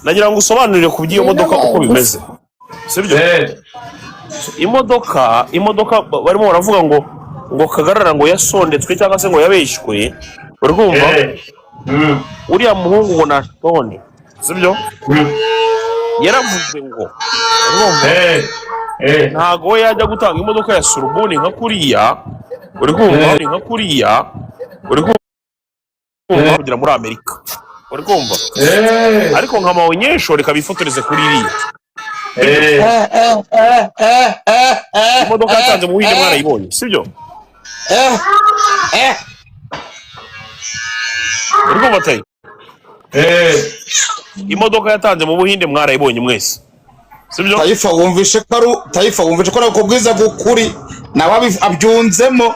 nagira ngo usobanurire ku by'iyo modoka uko bimeze sibyo imodoka barimo baravuga ngo Kagarara ngo yasondetswe cyangwa se ngo yabeshywe uri kumva uriya muhungu ngo natone sibyo yaravuze ngo ntago we yajya gutanga imodoka ya Surubuni nka kuriya uri kumva kugira muri Amerika uri kumva ariko nka maonyesho reka bifotoreze kuri iriya imodoka yatanze mu Buhinde mwarayibonye sibyo uri kumva tayi imodoka yatanze mu Buhinde mwarayibonye mwese sibyo Taifa wumvishe ko nako bwiza bw'ukuri nawe abyunzemo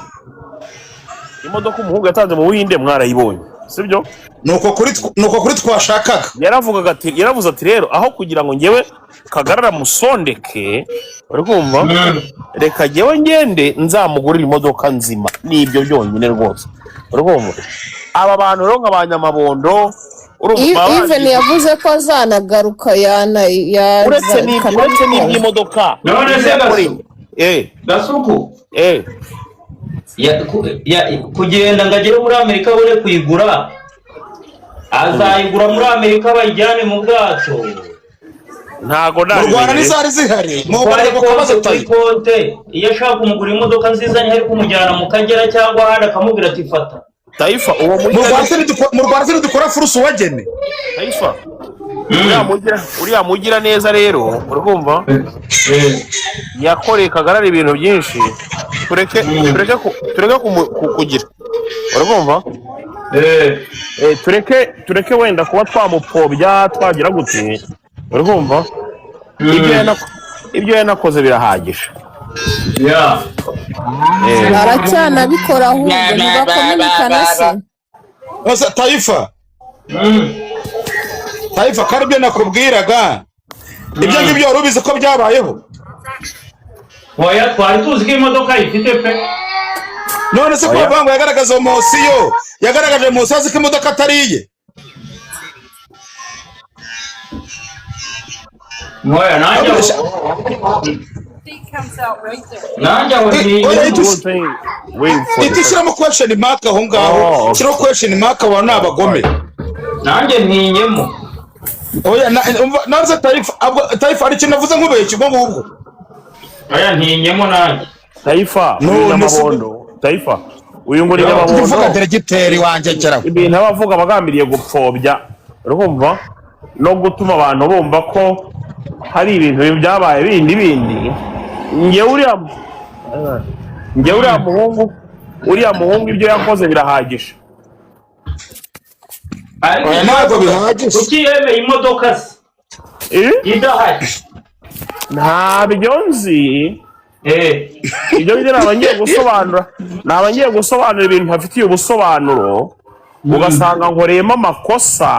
imodoka umuhungu yatanze mu Buhinde mwarayibonye sibyo nuko kuri twashakaga yaravuze ati rero aho kugira ngo ngewe Kagarara musondeke uri kumva reka ngewe ngende nzamugurira imodoka nzima nibyo byonyine rwose uri kumva aba bantu rero nk'abanyamabondo even yavuze ko azanagaruka uretse n'iby'imodoka Gasuku kugenda ngo agere muri Amerika abone kuyigura azayigura muri Amerika bayijyane mu bwato ntago mu Rwanda n'izari zihari mu Rwanda bakabaza konte iyo ashaka kumugura imodoka nziza ntihari kumujyana mu Kagera cyangwa ahandi akamubwira ati fata Taifa uwo mu Rwanda dukora furusu wagene Taifa uriya mugira neza rero urumva yakoreye Kagarara ibintu byinshi tureke kugira urumva tureke wenda kuba twamupfobya twagira gute urumva ibyo yanakoze birahagije aracyanabikora ahubwo ntibakominikana se Taifa kandi ibyo nakubwiraga ibyo ngibyo wari ubizi ko byabayeho oya twari tuzi ko imodoka ifite pe none se ko bavango yagaragaje emosiyo azi ko imodoka atariye oya itishyiramo question mark aho ngaho shyiraho question mark abantu abagome nanjye ntinyemo oya naze Taifa ari kintu navuze nkubeshye ubwo ngubwo oya ntinyemo nanjye Taifa n'amabondo Taifa uyu ngo ni n'amabondo uvuga diregiteri wanjye kera ibintu abavuga bagambiriye gupfobya urumva no gutuma abantu bumva ko hari ibintu byabaye bindi nge uriya muhungu ibyo yakoze birahagije ntabwo bihagije kuki yemeye imodoka se idahari ntabyo nzi ibyo byo nabangiye gusobanura ibintu hafitiye ubusobanuro ugasanga nkoreyemo amakosa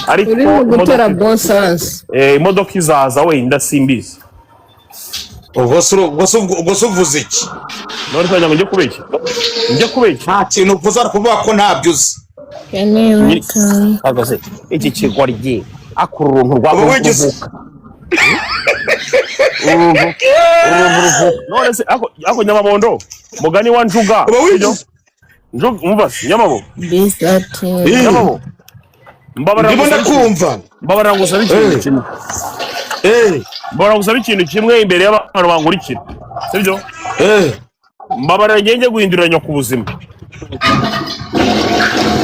ariko imodoka izaza wenda simbizi ubwo se uvuze iki none twajya ngo njye kubeshya nta kintu uvuze ari kuvuga ko ntabyo uzi iki kigoryi akura uruntu rwavuka none se ako nyamabondo mugani wa njuga umva nyamabo mbabara ngusaba ikintu kimwe mbabara ngusaba ikintu kimwe imbere y'abantu bankurikira sibyo mbabara ngenge guhinduranya ku buzima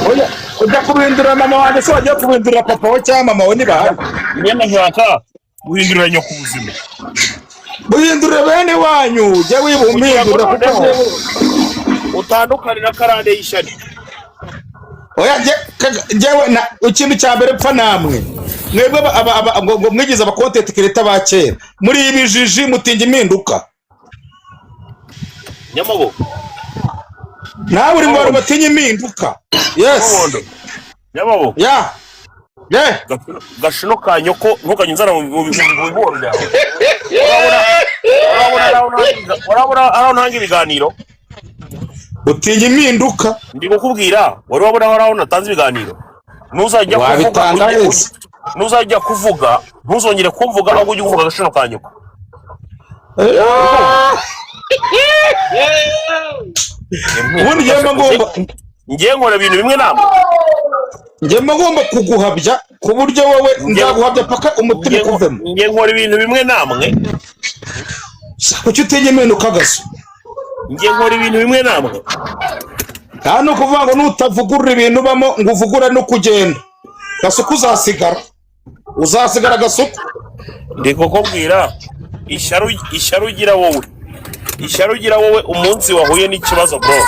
oya ujya kubindura mama wanjye se wagiye kubindura papa we cyangwa mama we ntibahari nyine nshaka guhinduranya ku buzima guhindura bene wanyu jya wibumbindura kuko utandukane na karande y'ishyari oya njyewe ikintu cya mbere pfa namwe mwebwe ngo mwigize abakontenti kireta ba kera muri ibijiji mutinga impinduka nyamabo nawe uri mu bantu batinya impinduka yes nyamabo gashino ka nyoko ntukanye inzara mu bihoro byawe urabona aho ntanga ibiganiro utinya impinduka ndi kukubwira wari wabona aho natanze ibiganiro nuzajya kuvuga ntuzongere kumvuga ahubwo ujye uvuga agashino ka nyoko. ubundi ngiye nkora ibintu bimwe namwe. Ngiye ngomba kuguhabya ku buryo wowe nzaguhabya paka umutima ukuvemo. Ngiye nkora ibintu bimwe namwe. Kuki utenye impinduka gaso? Ngiye nkora ibintu bimwe namwe. Hano kuvuga ngo nutavugurura ibintu bamo ngo uvugure no kugenda. Gasuku uzasigara gasuku. Ndiko kubwira isharu ugira wowe. Isharu ugira wowe umunsi wahuye n'ikibazo bro.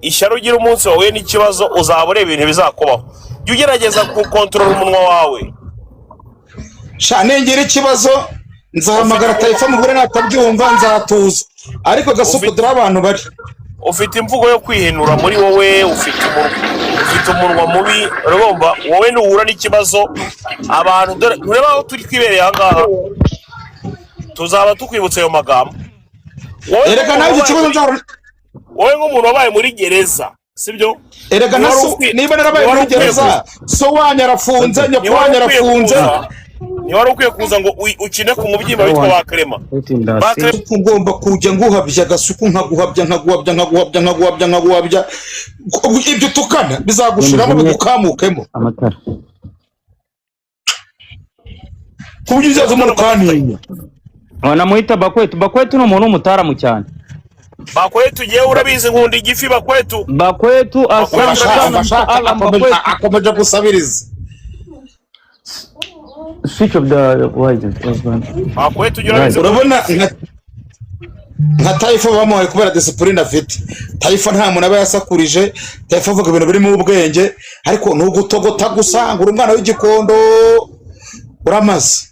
Isharu ugira umunsi wahuye n'ikibazo uzabure ibintu bizakubaho. Jya ugerageza gukontorora umunwa wawe. Nengera ikibazo nzahamagara Taifa mugure natabyumva nzatuza. Ariko gasuku dura abantu bari. Ufite imvugo yo kwihenura muri wowe, ufite umunwa mubi, urumva wowe nuhura n'ikibazo abantu ureba aho turi kwibereye aha ngaha tuzaba tukwibutsa ayo magambo. Erega nawe ikibazo nzara wowe nk'umuntu wabaye muri gereza sibyo? Erega naso niba narabaye muri gereza so wanyarafunze nyakubanya arafunze ni wari ukwiye kuza ngo ukine ku mubyimba witwa bakrema. Ugomba kujya nguhabya gasuku nkaguhabya ibyo tukana bizagushiramo bigukamukemo amatara kubyo uzaza umuntu kantinya. Namuhita Bakwetu ni umuntu w'umutaramu cyane. Bakwetu yewe urabizi nkunda igifi Bakwetu akomeje gusabiriza. Switch of the wires. Bakwetu urabizi urabona nka Taifa bamuhaye kubera discipline afite. Taifa nta muntu aba yasakurije. Taifa avuga ibintu biri mu ubwenge ariko ntugutogota gusa ngo umwana w'igikondo uramaze.